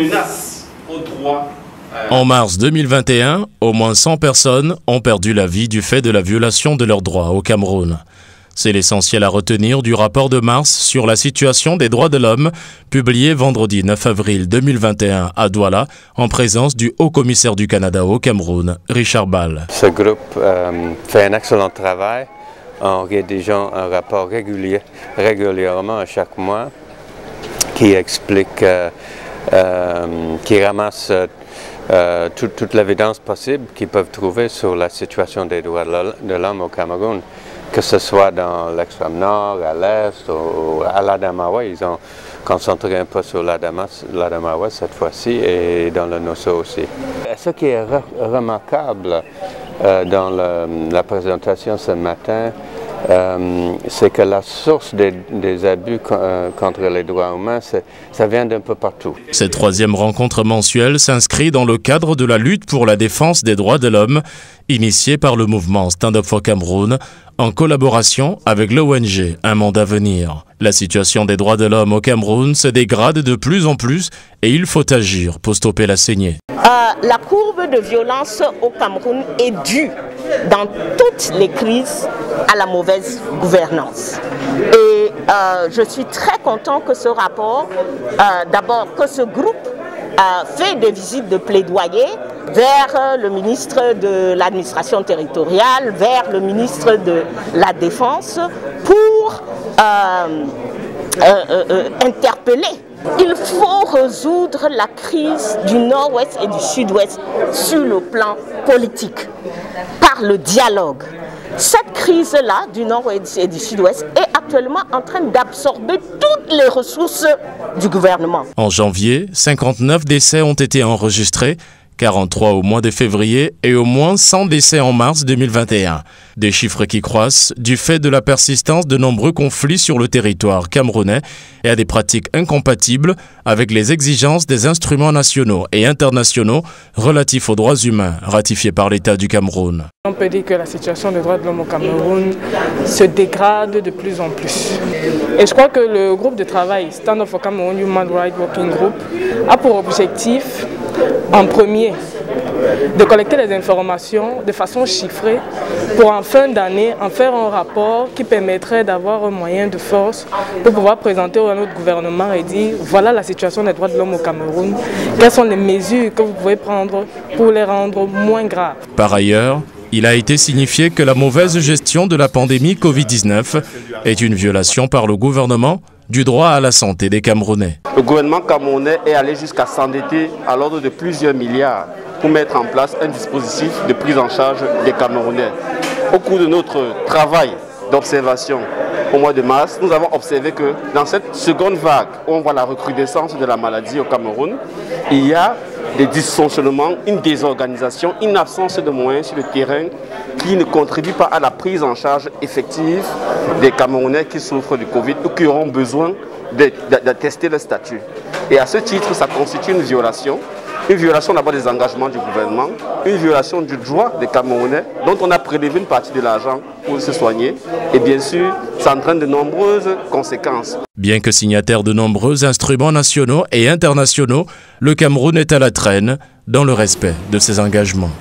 Menace au droit. En mars 2021, au moins 100 personnes ont perdu la vie du fait de la violation de leurs droits au Cameroun. C'est l'essentiel à retenir du rapport de mars sur la situation des droits de l'homme, publié vendredi 9 avril 2021 à Douala, en présence du Haut-Commissaire du Canada au Cameroun, Richard Ball. Ce groupe fait un excellent travail en rédigeant un rapport régulièrement à chaque mois qui explique, qui ramasse toute l'évidence possible qu'ils peuvent trouver sur la situation des droits de l'homme au Cameroun. Que ce soit dans l'extrême nord, à l'est ou à l'Adamawa, ils ont concentré un peu sur l'Adamawa cette fois-ci et dans le Nosso aussi. Ce qui est remarquable dans la présentation ce matin, c'est que la source des abus contre les droits humains, ça vient d'un peu partout. Cette troisième rencontre mensuelle s'inscrit dans le cadre de la lutte pour la défense des droits de l'homme, initiée par le mouvement Stand Up for Cameroun, en collaboration avec l'ONG Un Monde à Venir. La situation des droits de l'homme au Cameroun se dégrade de plus en plus et il faut agir pour stopper la saignée. La courbe de violence au Cameroun est due dans toutes les crises à la mauvaise gouvernance. Et je suis très content que ce rapport, d'abord que ce groupe fait des visites de plaidoyer vers le ministre de l'administration territoriale, vers le ministre de la Défense pour interpeller. Il faut résoudre la crise du nord-ouest et du sud-ouest sur le plan politique, par le dialogue. Cette crise-là du nord-ouest et du sud-ouest est actuellement en train d'absorber toutes les ressources du gouvernement. En janvier, 59 décès ont été enregistrés, 43 au mois de février et au moins 100 décès en mars 2021. Des chiffres qui croissent du fait de la persistance de nombreux conflits sur le territoire camerounais et à des pratiques incompatibles avec les exigences des instruments nationaux et internationaux relatifs aux droits humains ratifiés par l'État du Cameroun. On peut dire que la situation des droits de l'homme au Cameroun se dégrade de plus en plus. Et je crois que le groupe de travail Stand Up for Cameroun Human Rights Working Group a pour objectif, en premier, de collecter les informations de façon chiffrée pour en fin d'année en faire un rapport qui permettrait d'avoir un moyen de force pour pouvoir présenter à notre gouvernement et dire voilà la situation des droits de l'homme au Cameroun, quelles sont les mesures que vous pouvez prendre pour les rendre moins graves. Par ailleurs, il a été signifié que la mauvaise gestion de la pandémie Covid-19 est une violation par le gouvernement du droit à la santé des Camerounais. Le gouvernement camerounais est allé jusqu'à s'endetter à l'ordre de plusieurs milliards pour mettre en place un dispositif de prise en charge des Camerounais. Au cours de notre travail d'observation au mois de mars, nous avons observé que dans cette seconde vague, où on voit la recrudescence de la maladie au Cameroun, il y a des dysfonctionnements, une désorganisation, une absence de moyens sur le terrain qui ne contribuent pas à la prise en charge effective des Camerounais qui souffrent du Covid ou qui auront besoin de tester leur statut. Et à ce titre, ça constitue une violation d'abord des engagements du gouvernement, une violation du droit des Camerounais dont on a prélevé une partie de l'argent pour se soigner et bien sûr, ça entraîne de nombreuses conséquences. Bien que signataire de nombreux instruments nationaux et internationaux, le Cameroun est à la traîne dans le respect de ses engagements.